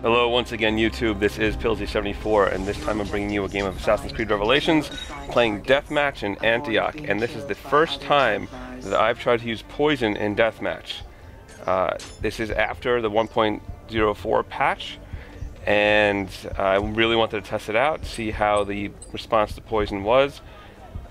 Hello once again YouTube, this is Pilsy74 and this time I'm bringing you a game of Assassin's Creed Revelations playing Deathmatch in Antioch, and this is the first time that I've tried to use poison in Deathmatch. This is after the 1.04 patch and I really wanted to test it out, see how the response to poison was.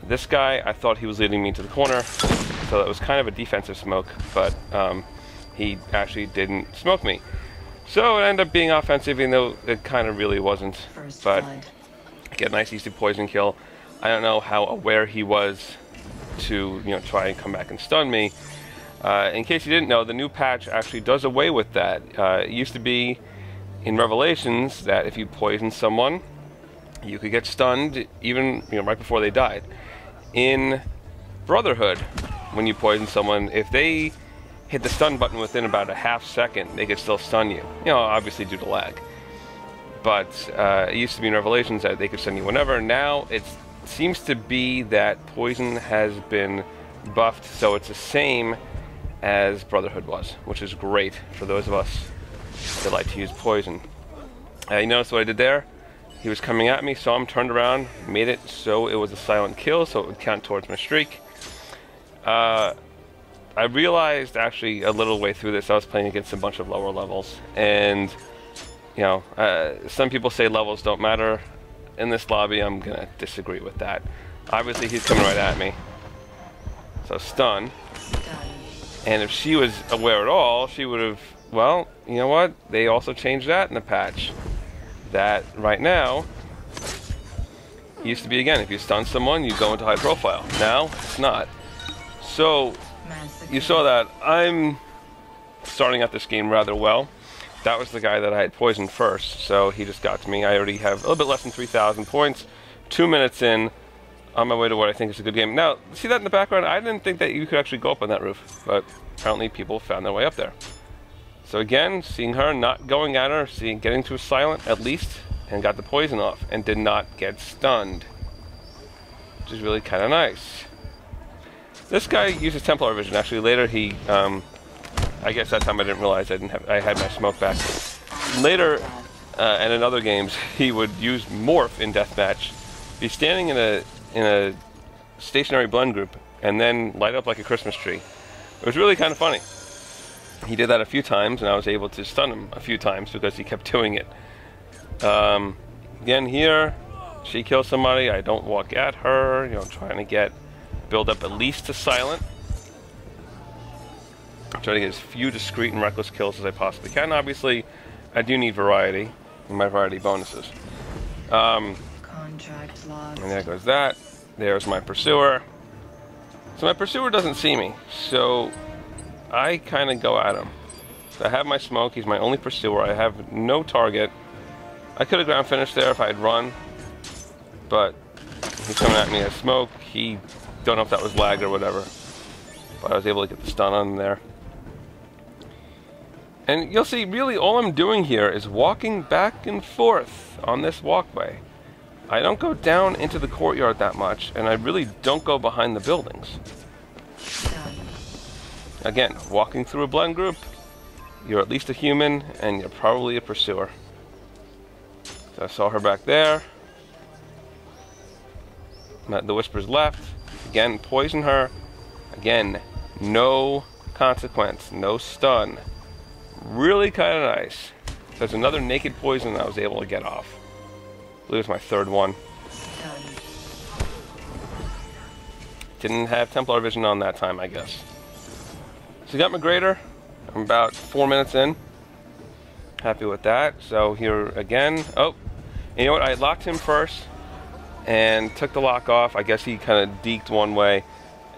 This guy, I thought he was leading me to the corner, so that was kind of a defensive smoke, but he actually didn't smoke me. So it ended up being offensive, even though it kind of really wasn't. But I get a nice easy poison kill. I don't know how aware he was to, try and come back and stun me. In case you didn't know, the new patch actually does away with that. It used to be in Revelations that if you poison someone, you could get stunned even right before they died. In Brotherhood, when you poison someone, if they hit the stun button within about a half second, they could still stun you. Obviously due to lag. But it used to be in Revelations that they could stun you whenever. Now it seems to be that poison has been buffed, so it's the same as Brotherhood was, which is great for those of us that like to use poison. You notice what I did there? He was coming at me, saw him, turned around, made it so it was a silent kill, so it would count towards my streak. I realized actually a little way through this I was playing against a bunch of lower levels, and some people say levels don't matter. In this lobby I'm gonna disagree with that. Obviously he's coming right at me, so stun, and if she was aware at all she would have, well, you know what, they also changed that in the patch, that right now used to be, again, if you stun someone you go into high profile. Now it's not. So you saw that I'm starting out this game rather well. That was the guy that I had poisoned first, so he just got to me. I already have a little bit less than 3,000 points. 2 minutes in, on my way to what I think is a good game. Now, see that in the background? I didn't think that you could actually go up on that roof, but apparently people found their way up there. So again, seeing her, not going at her, getting to a silent at least, and got the poison off, and did not get stunned, which is really kind of nice. This guy uses Templar vision. Actually, later he, I guess that time I didn't realize I had my smoke back. Later, and in other games, he would use morph in Deathmatch, be standing in a stationary blend group, and then light up like a Christmas tree. It was really kind of funny. He did that a few times, and I was able to stun him a few times because he kept doing it. Again here, she kills somebody, I don't walk at her, trying to build up at least to silent. I'm trying to get as few discreet and reckless kills as I possibly can. Obviously, I do need variety in my variety bonuses. And there goes that. There's my pursuer. So my pursuer doesn't see me, so I kind of go at him. So I have my smoke, he's my only pursuer, I have no target. I could have ground finished there if I had run, but he's coming at me as smoke. He, don't know if that was lag or whatever, but I was able to get the stun on him there. And you'll see, really all I'm doing here is walking back and forth on this walkway. I don't go down into the courtyard that much, and I really don't go behind the buildings. Again, walking through a blend group, you're at least a human, and you're probably a pursuer. So I saw her back there. The Whisper's left. Again, poison her. Again, no consequence, no stun. Really kind of nice. There's another naked poison that I was able to get off. I believe it's my third one. Didn't have Templar vision on that time, I guess. So got my grader. I'm about 4 minutes in. Happy with that. So here again. Oh, you know what? I locked him first and took the lock off. I guess he kind of deked one way,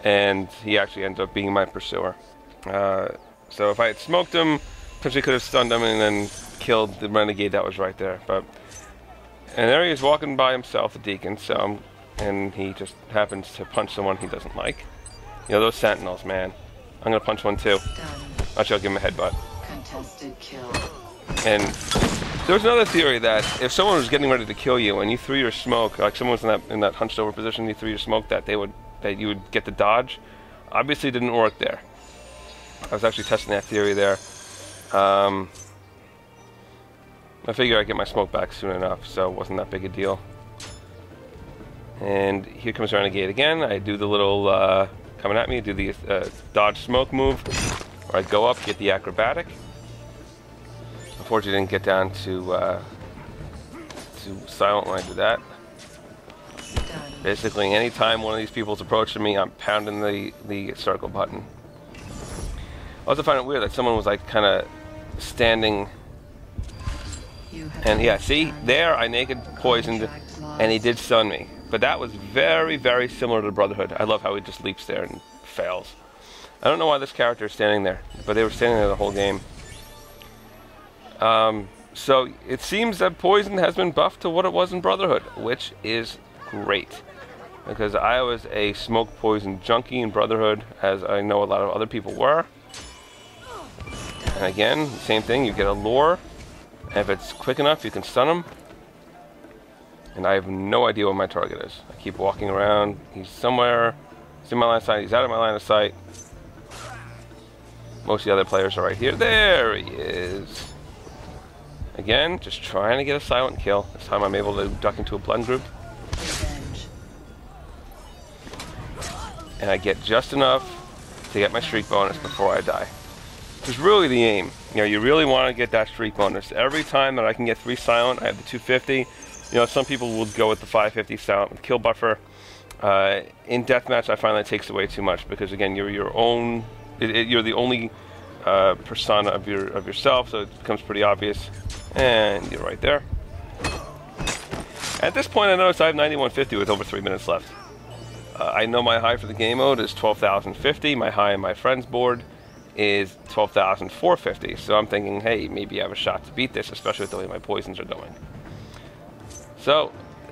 and he actually ended up being my pursuer. So if I had smoked him, potentially could have stunned him and then killed the renegade that was right there. But and there he is walking by himself, the deacon. So and he just happens to punch someone he doesn't like. Those sentinels, man. I'm gonna punch one too. Actually, I'll give him a headbutt. Contested kill. And there was another theory that if someone was getting ready to kill you and you threw your smoke, like someone was in that hunched over position, you threw your smoke, that you would get the dodge. Obviously, it didn't work there. I was actually testing that theory there. I figured I'd get my smoke back soon enough, so it wasn't that big a deal. And here comes Renegade again. I do the little, coming at me, do the dodge smoke move, where I go up, get the acrobatic. Unfortunately, I didn't get down to silent when I did that. Basically, anytime one of these people's approaching me, I'm pounding the circle button. I also find it weird that someone was like kind of standing, and yeah, see, there I naked poisoned, and he did stun me. But that was very, very similar to Brotherhood. I love how he just leaps there and fails. I don't know why this character is standing there, but they were standing there the whole game. So it seems that poison has been buffed to what it was in Brotherhood, which is great. Because I was a smoke poison junkie in Brotherhood, as I know a lot of other people were. And again, same thing, you get a lure. And if it's quick enough, you can stun him. And I have no idea what my target is. I keep walking around. He's somewhere. He's in my line of sight. He's out of my line of sight. Most of the other players are right here. There he is. Again, just trying to get a silent kill. This time I'm able to duck into a blend group. And I get just enough to get my streak bonus before I die. Which is really the aim. You know, you really want to get that streak bonus. Every time that I can get 3 silent, I have the 250. You know, some people will go with the 550 silent with kill buffer. In Deathmatch, I find that takes away too much because, again, you're your own. You're the only persona of yourself, so it becomes pretty obvious. And you're right there. At this point, I notice I have 9150 with over 3 minutes left. I know my high for the game mode is 12,050. My high on my friend's board is 12,450. So I'm thinking, hey, maybe I have a shot to beat this, especially with the way my poisons are going. So,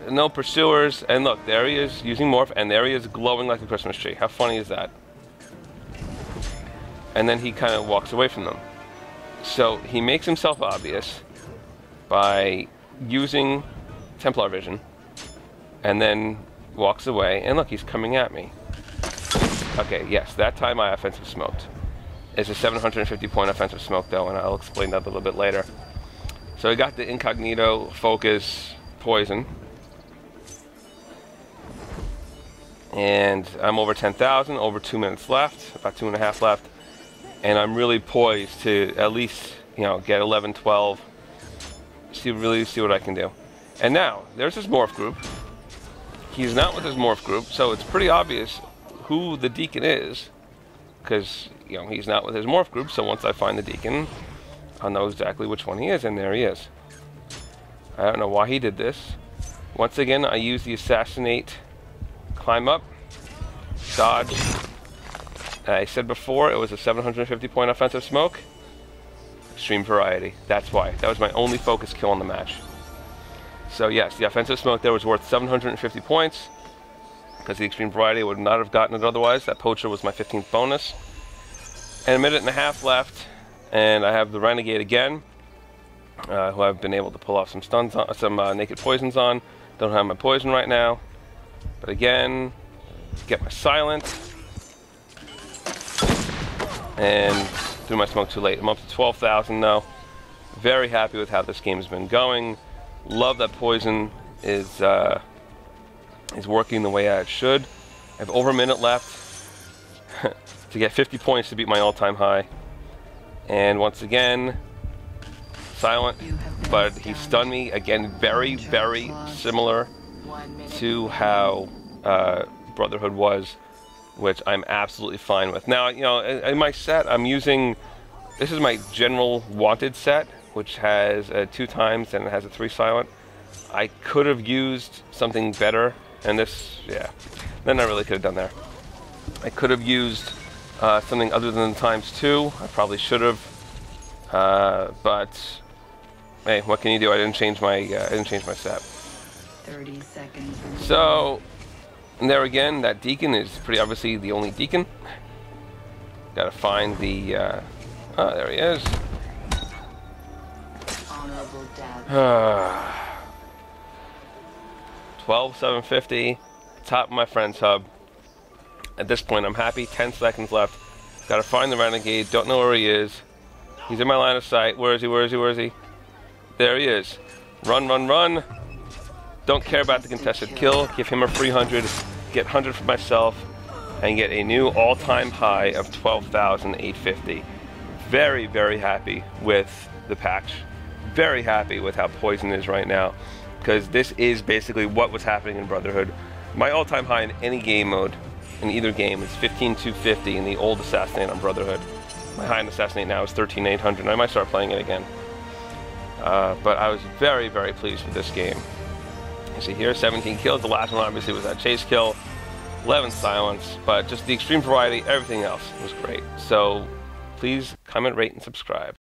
no pursuers, and look, there he is using morph, and there he is glowing like a Christmas tree. How funny is that? And then he kind of walks away from them. So he makes himself obvious by using Templar vision, and then walks away, and look, he's coming at me. Okay, yes, that time I offensive smoked. It's a 750 point offensive smoke though, and I'll explain that a little bit later. So I got the incognito, focus, poison, and I'm over 10,000, over 2 minutes left, about 2.5 left, and I'm really poised to at least, you know, get 11, 12, really see what I can do. And now, there's his morph group. He's not with his morph group, so it's pretty obvious who the deacon is, because, you know, he's not with his morph group, so once I find the deacon, I'll know exactly which one he is, and there he is. I don't know why he did this. Once again, I use the assassinate, climb up, dodge. And I said before, it was a 750 point offensive smoke. Extreme variety. That's why. That was my only focus kill in the match. So yes, the offensive smoke there was worth 750 points. Because the extreme variety would not have gotten it otherwise. That poacher was my 15th bonus. And a minute and a half left. And I have the renegade again. Who I've been able to pull off some stuns on, some naked poisons on. Don't have my poison right now. But again, get my silent. And threw my smoke too late. I'm up to 12,000 now. Very happy with how this game has been going. Love that poison is working the way it should. I have over a minute left to get 50 points to beat my all-time high. And once again, silent, but he stunned me again. Very, very similar to how Brotherhood was, which I'm absolutely fine with. Now, you know, in my set, I'm using, this is my general wanted set, which has 2 times and it has a 3 silent. I could have used something better, and this, yeah, then I really could have done there. I could have used something other than ×2. I probably should have, but hey, what can you do? I didn't change my set. 30 seconds. So, and there again, that deacon is pretty obviously the only deacon. Gotta find the, oh, there he is. Honorable death. 12,750, top of my friend's hub. At this point, I'm happy. 10 seconds left. Gotta find the renegade. Don't know where he is. He's in my line of sight. Where is he? Where is he? Where is he? There he is. Run, run, run. Don't care about the contested kill. Give him a free 100. Get 100 for myself. And get a new all-time high of 12,850. Very, very happy with the patch. Very happy with how Poison is right now. Because this is basically what was happening in Brotherhood. My all-time high in any game mode, in either game, is 15,250 in the old Assassinate on Brotherhood. My high in Assassinate now is 13,800, and I might start playing it again. But I was very, very pleased with this game. You see here, 17 kills. The last one obviously was that chase kill. 11 silence, but just the extreme variety, everything else was great. So please comment, rate, and subscribe.